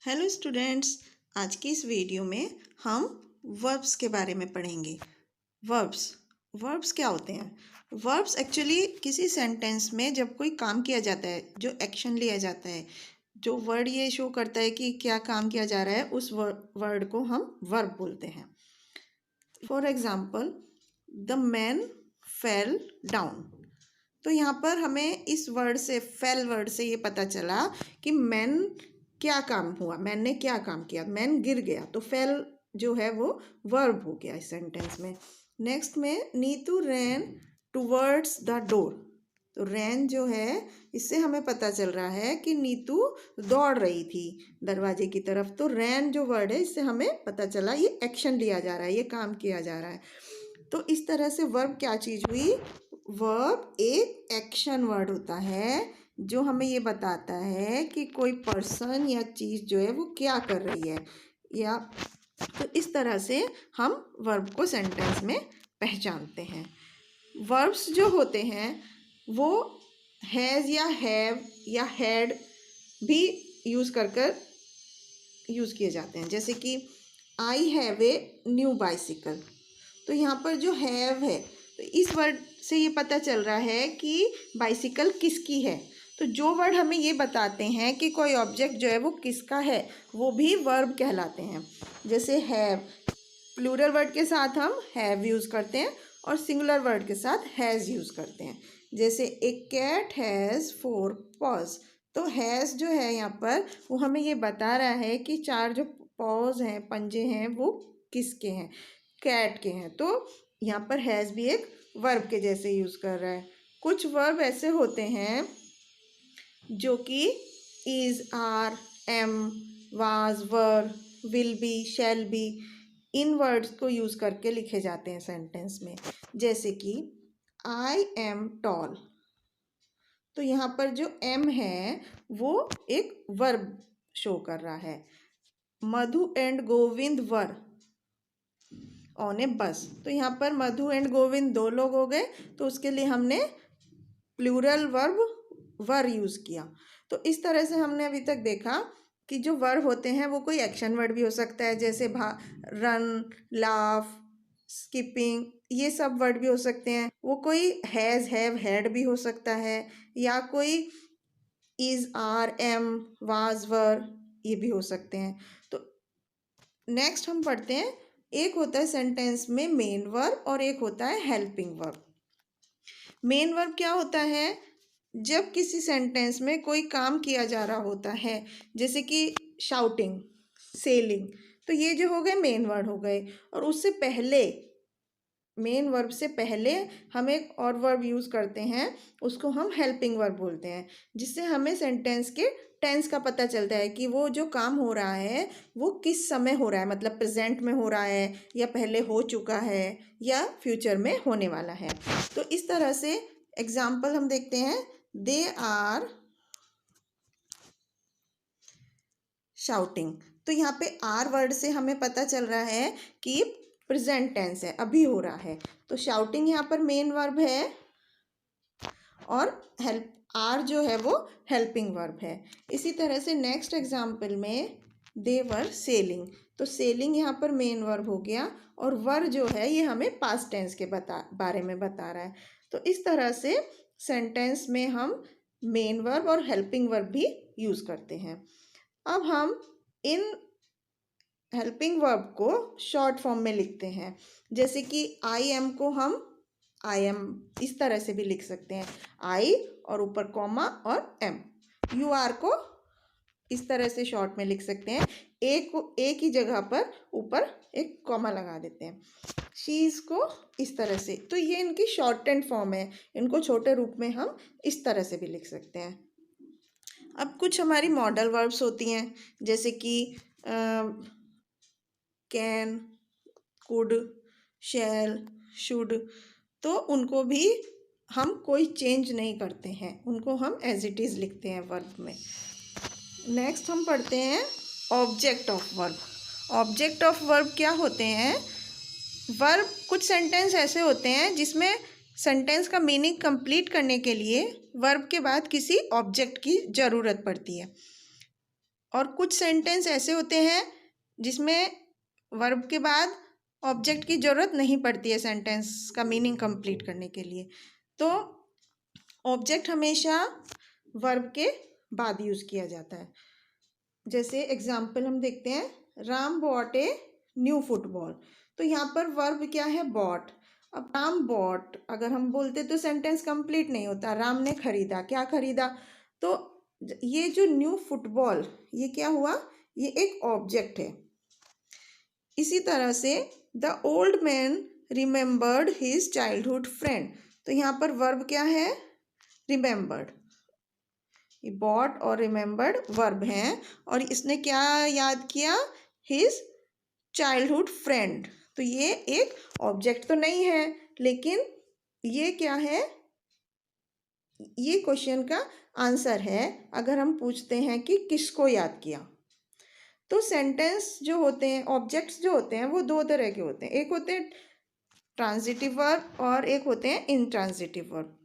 Hello students, आज की इस वीडियो में हम वर्ब्स के बारे में पढ़ेंगे। वर्ब्स वर्ब्स क्या होते हैं? वर्ब्स एक्चुअली किसी सेंटेंस में जब कोई काम किया जाता है, जो एक्शन लिया जाता है, जो वर्ड ये शो करता है कि क्या काम किया जा रहा है, उस वर्ड को हम वर्ब बोलते हैं। For example, the man fell down. तो यहाँ पर हमें इस वर्ड से, फेल वर्ड से ये पता चला कि मैन क्या काम हुआ, मैन ने क्या काम किया, मैन गिर गया, तो फेल जो है वो वर्ब हो गया इस सेंटेंस में। नेक्स्ट में नीतू रैन टूवर्ड्स द डोर। तो रैन जो है, इससे हमें पता चल रहा है कि नीतू दौड़ रही थी दरवाजे की तरफ। तो रैन जो वर्ड है, इससे हमें पता चला ये एक्शन लिया जा रहा है, ये काम किया जा रहा है। तो इस तरह से वर्ब क्या चीज़ हुई? वर्ब एक एक्शन वर्ड होता है जो हमें ये बताता है कि कोई पर्सन या चीज़ जो है वो क्या कर रही है, या तो इस तरह से हम वर्ब को सेंटेंस में पहचानते हैं। वर्ब्स जो होते हैं वो हैज़ या हैव या हैड भी यूज़ कर यूज़ किए जाते हैं। जैसे कि I have a new bicycle. तो यहाँ पर जो हैव है, तो इस वर्ड से ये पता चल रहा है कि बाइसिकल किसकी है। तो जो वर्ड हमें ये बताते हैं कि कोई ऑब्जेक्ट जो है वो किसका है, वो भी वर्ब कहलाते हैं। जैसे हैव, प्लूरल वर्ड के साथ हम हैव यूज़ करते हैं और सिंगुलर वर्ड के साथ हैज़ यूज़ करते हैं। जैसे ए कैट हैज़ 4 पॉज। तो हैज़ जो है यहाँ पर, वो हमें ये बता रहा है कि 4 जो पॉज हैं, पंजे हैं, वो किसके हैं, कैट के हैं। तो यहाँ पर हैज़ भी एक वर्ब के जैसे यूज़ कर रहा है। कुछ वर्ब ऐसे होते हैं जो कि is, are, am, was, were, will be, shall be, इन वर्ड्स को यूज़ करके लिखे जाते हैं सेंटेंस में। जैसे कि आई एम टॉल। तो यहाँ पर जो एम है वो एक वर्ब शो कर रहा है। मधु एंड गोविंद वर ऑन ए बस। तो यहाँ पर मधु एंड गोविंद दो लोग हो गए, तो उसके लिए हमने प्लूरल वर्ब वर यूज़ किया। तो इस तरह से हमने अभी तक देखा कि जो वर्ब होते हैं वो कोई एक्शन वर्ड भी हो सकता है, जैसे रन, लाफ, स्किपिंग, ये सब वर्ड भी हो सकते हैं। वो कोई हैज़, हैव, हैड भी हो सकता है, या कोई इज़, आर, एम, वाज, वर, ये भी हो सकते हैं। तो नेक्स्ट हम पढ़ते हैं, एक होता है सेंटेंस में मेन वर्ब और एक होता है हेल्पिंग वर्ब। मेन वर्ब क्या होता है? जब किसी सेंटेंस में कोई काम किया जा रहा होता है, जैसे कि शाउटिंग, सेलिंग, तो ये जो हो गए मेन वर्ड हो गए। और उससे पहले, मेन वर्ब से पहले हम एक और वर्ब यूज़ करते हैं, उसको हम हेल्पिंग वर्ब बोलते हैं, जिससे हमें सेंटेंस के टेंस का पता चलता है कि वो जो काम हो रहा है वो किस समय हो रहा है, मतलब प्रेजेंट में हो रहा है, या पहले हो चुका है, या फ्यूचर में होने वाला है। तो इस तरह से एग्जाम्पल हम देखते हैं, दे आर शाउटिंग। तो यहाँ पे आर वर्ड से हमें पता चल रहा है कि प्रेजेंट टेंस है, अभी हो रहा है। तो शाउटिंग यहाँ पर मेन वर्ब है और हेल्प, आर जो है वो हेल्पिंग वर्ब है। इसी तरह से नेक्स्ट एग्जाम्पल में दे वर सेलिंग। तो सेलिंग यहाँ पर मेन वर्ब हो गया, और वर जो है ये हमें पास्ट टेंस के बारे में बता रहा है। तो इस तरह से सेंटेंस में हम मेन वर्ब और हेल्पिंग वर्ब भी यूज़ करते हैं। अब हम इन हेल्पिंग वर्ब को शॉर्ट फॉर्म में लिखते हैं। जैसे कि आई एम को हम आई एम इस तरह से भी लिख सकते हैं, आई और ऊपर कॉमा और एम। यू आर को इस तरह से शॉर्ट में लिख सकते हैं, ए को ए की जगह पर ऊपर एक कॉमा लगा देते हैं। शीज को इस तरह से। तो ये इनकी शॉर्टेंड फॉर्म है, इनको छोटे रूप में हम इस तरह से भी लिख सकते हैं। अब कुछ हमारी मॉडल वर्ब्स होती हैं, जैसे कि कैन, कुड, शैल, शुड। तो उनको भी हम कोई चेंज नहीं करते हैं, उनको हम एज इट इज़ लिखते हैं वर्ब में। नेक्स्ट हम पढ़ते हैं object of verb. Object of verb क्या होते हैं? वर्ब, कुछ सेंटेंस ऐसे होते हैं जिसमें सेंटेंस का मीनिंग कंप्लीट करने के लिए वर्ब के बाद किसी ऑब्जेक्ट की ज़रूरत पड़ती है। और कुछ सेंटेंस ऐसे होते हैं जिसमें वर्ब के बाद ऑब्जेक्ट की ज़रूरत नहीं पड़ती है सेंटेंस का मीनिंग कंप्लीट करने के लिए। तो ऑब्जेक्ट हमेशा वर्ब के बाद यूज़ किया जाता है। जैसे एग्जाम्पल हम देखते हैं, Ram bot a new football. तो यहाँ पर वर्ब क्या है? बॉट। अब राम बॉट अगर हम बोलते तो सेंटेंस कंप्लीट नहीं होता। राम ने खरीदा, क्या खरीदा? तो ये जो न्यू फुटबॉल, ये क्या हुआ? ये एक ऑब्जेक्ट है। इसी तरह से the old man remembered his childhood friend. तो यहाँ पर वर्ब क्या है? रिमेंबर्ड। बॉट और रिमेंबर्ड वर्ब हैं और इसने क्या याद किया? His childhood friend. तो ये एक ऑब्जेक्ट तो नहीं है, लेकिन ये क्या है? ये क्वेश्चन का आंसर है अगर हम पूछते हैं कि किसको याद किया। तो सेंटेंस जो होते हैं, ऑब्जेक्ट्स जो होते हैं, वो दो तरह के होते हैं। एक होते हैं ट्रांजिटिव वर्ब और एक होते हैं इंट्रांजिटिव वर्ब।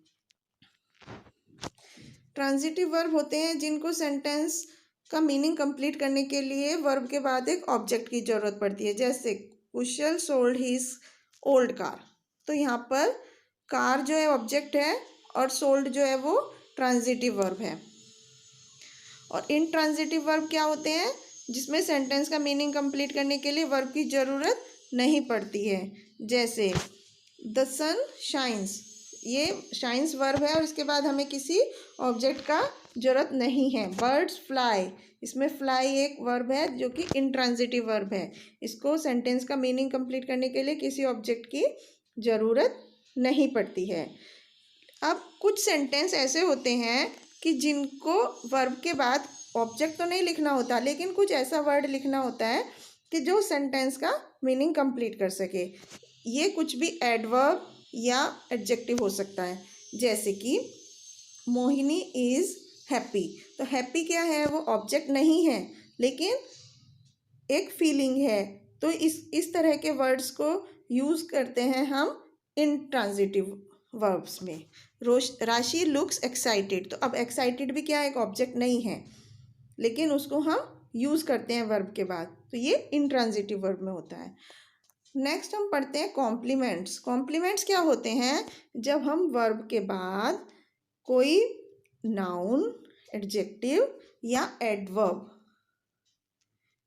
ट्रांजिटिव वर्ब होते हैं जिनको सेंटेंस का मीनिंग कंप्लीट करने के लिए वर्ब के बाद एक ऑब्जेक्ट की ज़रूरत पड़ती है। जैसे कुशल सोल्ड हिज ओल्ड कार। तो यहाँ पर कार जो है ऑब्जेक्ट है और सोल्ड जो है वो ट्रांजिटिव वर्ब है। और इनट्रांजिटिव वर्ब क्या होते हैं? जिसमें सेंटेंस का मीनिंग कंप्लीट करने के लिए वर्ब की ज़रूरत नहीं पड़ती है। जैसे द सन शाइन्स, ये शाइन्स वर्ब है और इसके बाद हमें किसी ऑब्जेक्ट का ज़रूरत नहीं है। बर्ड्स फ्लाई, इसमें फ्लाई एक वर्ब है जो कि इनट्रांजिटिव वर्ब है। इसको सेंटेंस का मीनिंग कंप्लीट करने के लिए किसी ऑब्जेक्ट की ज़रूरत नहीं पड़ती है। अब कुछ सेंटेंस ऐसे होते हैं कि जिनको वर्ब के बाद ऑब्जेक्ट तो नहीं लिखना होता, लेकिन कुछ ऐसा वर्ड लिखना होता है कि जो सेंटेंस का मीनिंग कंप्लीट कर सके। ये कुछ भी एडवर्ब या एडजेक्टिव हो सकता है। जैसे कि मोहिनी इज़ हैप्पी। तो हैप्पी क्या है? वो ऑब्जेक्ट नहीं है, लेकिन एक फीलिंग है। तो इस तरह के वर्ड्स को यूज़ करते हैं हम इनट्रांजिटिव वर्ब्स में। राशि लुक्स एक्साइटेड। तो अब एक्साइटेड भी क्या है? एक ऑब्जेक्ट नहीं है, लेकिन उसको हम यूज़ करते हैं वर्ब के बाद। तो ये इनट्रांजिटिव वर्ब में होता है। नेक्स्ट हम पढ़ते हैं कॉम्प्लीमेंट्स। कॉम्प्लीमेंट्स क्या होते हैं? जब हम वर्ब के बाद कोई नाउन, एडजेक्टिव या एडवर्ब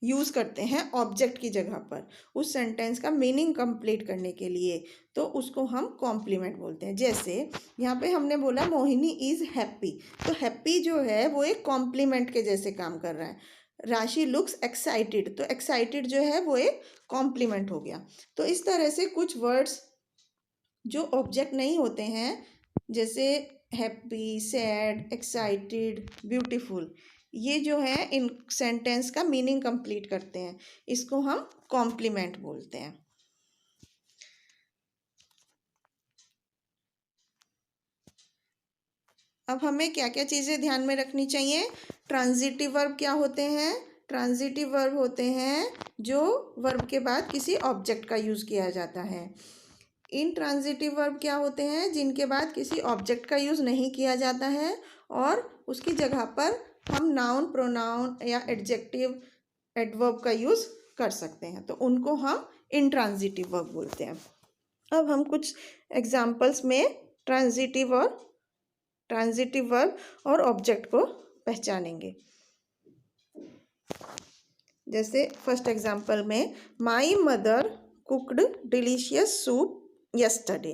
यूज़ करते हैं ऑब्जेक्ट की जगह पर उस सेंटेंस का मीनिंग कंप्लीट करने के लिए, तो उसको हम कॉम्प्लीमेंट बोलते हैं। जैसे यहाँ पे हमने बोला मोहिनी इज़ हैप्पी। तो हैप्पी जो है वो एक कॉम्प्लीमेंट के जैसे काम कर रहा है। राशि लुक्स एक्साइटेड, तो एक्साइटेड जो है वो एक कॉम्प्लीमेंट हो गया। तो इस तरह से कुछ वर्ड्स जो ऑब्जेक्ट नहीं होते हैं, जैसे हैप्पी, सैड, एक्साइटेड, ब्यूटीफुल, ये जो है इन सेंटेंस का मीनिंग कंप्लीट करते हैं। इसको हम कॉम्प्लीमेंट बोलते हैं। अब हमें क्या क्या चीज़ें ध्यान में रखनी चाहिए? ट्रांजिटिव वर्ब क्या होते हैं? ट्रांजिटिव वर्ब होते हैं जो वर्ब के बाद किसी ऑब्जेक्ट का यूज़ किया जाता है। इनट्रांजिटिव वर्ब क्या होते हैं? जिनके बाद किसी ऑब्जेक्ट का यूज़ नहीं किया जाता है और उसकी जगह पर हम नाउन, प्रोनाउन या एडजेक्टिव, एडवर्ब का यूज़ कर सकते हैं। तो उनको हम इनट्रांजिटिव वर्ब बोलते हैं। अब हम कुछ एग्जाम्पल्स में ट्रांजिटिव वर्ब और ऑब्जेक्ट को पहचानेंगे। जैसे फर्स्ट एग्जाम्पल में, my mother cooked delicious soup yesterday.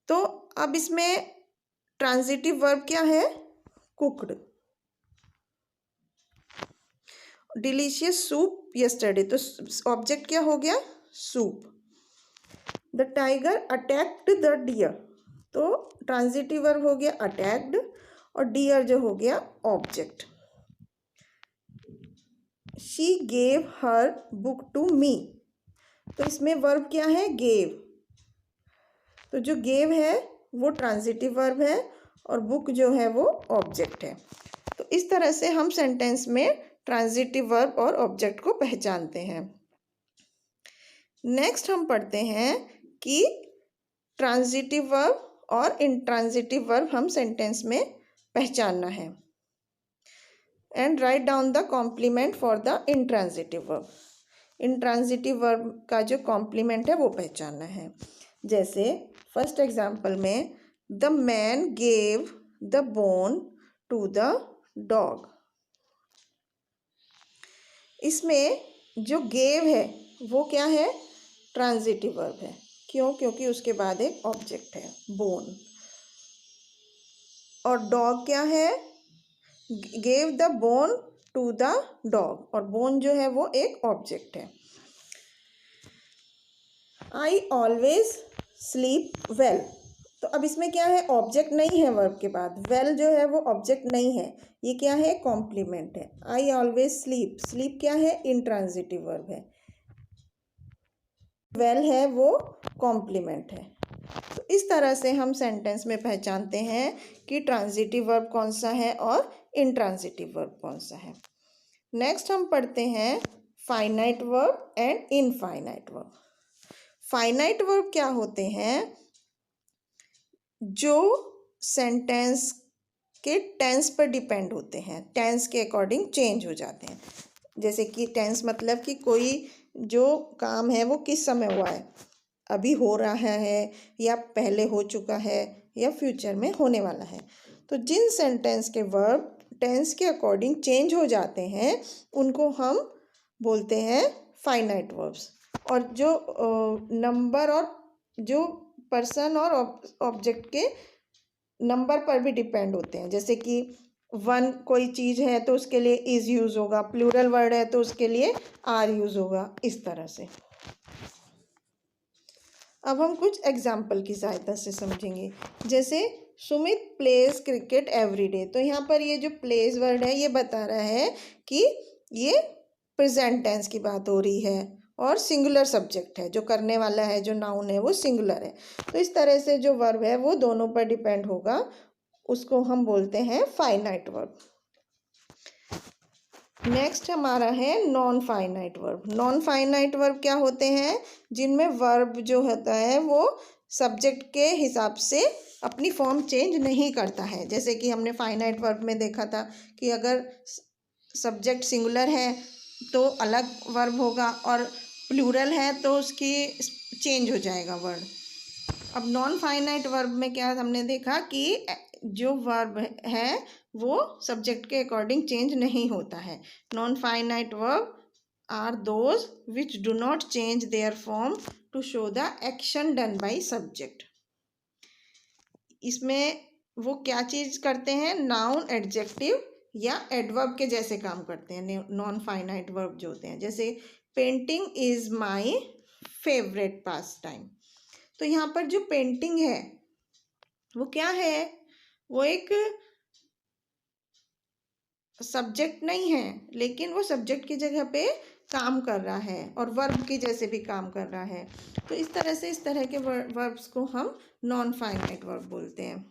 तो अब इसमें ट्रांजिटिव वर्ब क्या है? कुक्ड। डिलीशियस सूप यस्टरडे, तो ऑब्जेक्ट क्या हो गया? Soup. The tiger attacked the deer, तो ट्रांजिटिव वर्ब हो गया अटैक्ड और डियर जो हो गया object. She gave her book to me, तो इसमें वर्ब क्या है? गेव। तो जो गेव है वो ट्रांजिटिव वर्ब है और बुक जो है वो ऑब्जेक्ट है। तो इस तरह से हम सेंटेंस में ट्रांजिटिव वर्ब और ऑब्जेक्ट को पहचानते हैं। नेक्स्ट हम पढ़ते हैं कि ट्रांजिटिव वर्ब और इनट्रांजिटिव वर्ब हम सेंटेंस में पहचानना है। And write down the complement for the intransitive verb. Intransitive verb का जो कॉम्प्लीमेंट है वो पहचानना है। जैसे फर्स्ट एग्जाम्पल में the man gave the bone to the dog. इसमें जो गेव है वो क्या है, ट्रांजिटिव वर्ब है। क्यों? क्योंकि उसके बाद एक ऑब्जेक्ट है बोन। और डॉग क्या है, gave the bone to the dog, और बोन जो है वो एक ऑब्जेक्ट है। आई ऑलवेज स्लीप वेल, तो अब इसमें क्या है, ऑब्जेक्ट नहीं है वर्ब के बाद, वेल जो है वो ऑब्जेक्ट नहीं है, ये क्या है, कॉम्प्लीमेंट है। आई ऑलवेज स्लीप, स्लीप क्या है, इंट्रांजिटिव वर्ब है, वेल है वो कॉम्प्लीमेंट है। तो इस तरह से हम सेंटेंस में पहचानते हैं कि ट्रांजिटिव वर्ब कौन सा है और इंट्रांजिटिव वर्ब कौन सा है। नेक्स्ट हम पढ़ते हैं finite verb and infinite verb. Finite verb क्या होते हैं, जो सेंटेंस के टेंस पर डिपेंड होते हैं, टेंस के अकॉर्डिंग चेंज हो जाते हैं। जैसे कि टेंस मतलब कि कोई जो काम है वो किस समय हुआ है, अभी हो रहा है या पहले हो चुका है या फ्यूचर में होने वाला है। तो जिन सेंटेंस के वर्ब टेंस के अकॉर्डिंग चेंज हो जाते हैं उनको हम बोलते हैं फाइनाइट वर्ब्स। और जो नंबर और जो पर्सन और ऑब्जेक्ट के नंबर पर भी डिपेंड होते हैं। जैसे कि वन कोई चीज़ है तो उसके लिए इज़ यूज़ होगा, प्लूरल वर्ड है तो उसके लिए आर यूज़ होगा, इस तरह से। अब हम कुछ एग्जाम्पल की सहायता से समझेंगे। जैसे Sumit pledge cricket every day, तो यहाँ पर ये जो प्लेज वर्ड है ये बता रहा है कि ये प्रेजेंट टेंस की बात हो रही है और सिंगुलर सब्जेक्ट है, जो करने वाला है, जो नाउन है वो सिंगुलर है। तो इस तरह से जो वर्ब है वो दोनों पर डिपेंड होगा, उसको हम बोलते हैं फाइनाइट वर्ब। नेक्स्ट हमारा है non finite verb. Non finite verb क्या होते हैं, जिनमें वर्ब जो होता है वो सब्जेक्ट के हिसाब से अपनी फॉर्म चेंज नहीं करता है। जैसे कि हमने फाइनाइट वर्ब में देखा था कि अगर सब्जेक्ट सिंगुलर है तो अलग वर्ब होगा और प्लूरल है तो उसकी चेंज हो जाएगा वर्ड। अब नॉन फाइनाइट वर्ब में क्या हमने देखा कि जो वर्ब है वो सब्जेक्ट के अकॉर्डिंग चेंज नहीं होता है। Non finite verb are those which do not change their form to show the action done by subject. इसमें वो क्या चीज़ करते हैं, नाउन एडजेक्टिव या एडवर्ब के जैसे काम करते हैं नॉन फाइनाइट वर्ब जो होते हैं। जैसे painting is my favourite pass time, तो यहाँ पर जो पेंटिंग है वो क्या है, वो एक सब्जेक्ट नहीं है, लेकिन वो सब्जेक्ट की जगह पे काम कर रहा है और वर्ब की जैसे भी काम कर रहा है। तो इस तरह से इस तरह के वर्ब्स को हम नॉन फाइनाइट वर्ब बोलते हैं।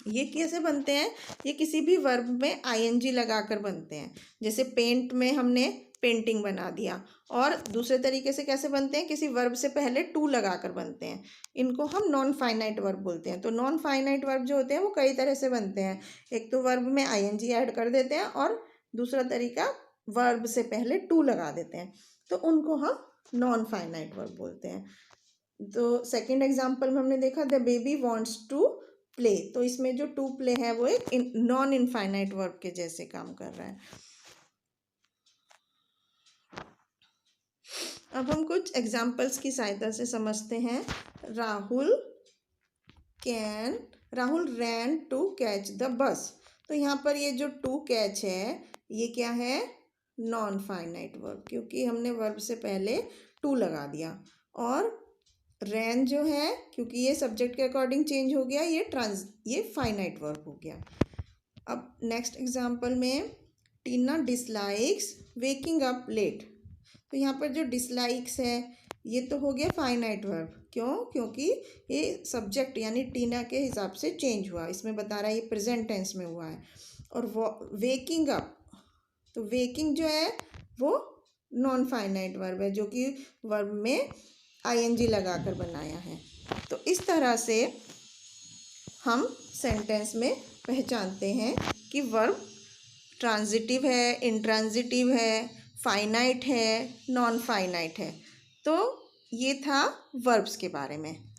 ये कैसे बनते हैं, ये किसी भी वर्ब में आईएनजी लगाकर बनते हैं। जैसे पेंट में हमने पेंटिंग बना दिया, और दूसरे तरीके से कैसे बनते हैं, किसी वर्ब से पहले टू लगाकर बनते हैं। इनको हम नॉन फाइनाइट वर्ब बोलते हैं। तो नॉन फाइनाइट वर्ब जो होते हैं वो कई तरह से बनते हैं। एक तो वर्ब में आईएनजी ऐड कर देते हैं, और दूसरा तरीका वर्ब से पहले टू लगा देते हैं, तो उनको हम नॉन फाइनाइट वर्ब बोलते हैं। तो सेकेंड एग्जाम्पल में हमने देखा the baby wants to play, तो इसमें जो टू प्ले है वो एक नॉन इनफाइनाइट वर्ब के जैसे काम कर रहा है। अब हम कुछ एग्जाम्पल्स की सहायता से समझते हैं। Rahul ran to catch the bus, तो यहाँ पर ये जो टू कैच है ये क्या है, नॉन फाइनाइट वर्ब, क्योंकि हमने वर्ब से पहले टू लगा दिया। और रैन जो है, क्योंकि ये सब्जेक्ट के अकॉर्डिंग चेंज हो गया, ये फाइनाइट वर्ब हो गया। अब नेक्स्ट एग्जाम्पल में टीना डिसलाइक्स वेकिंग अप लेट, तो यहाँ पर जो डिसलाइक्स है ये तो हो गया फाइनाइट वर्ब। क्यों? क्योंकि ये सब्जेक्ट यानी टीना के हिसाब से चेंज हुआ, इसमें बता रहा है ये प्रेजेंट टेंस में हुआ है। और वेकिंग अप, तो वेकिंग जो है वो नॉन फाइनाइट वर्ब है, जो कि वर्ब में आईएनजी लगाकर बनाया है। तो इस तरह से हम सेंटेंस में पहचानते हैं कि वर्ब ट्रांजिटिव है, इंट्रांजिटिव है, फाइनाइट है, नॉन फाइनाइट है। तो ये था वर्ब्स के बारे में।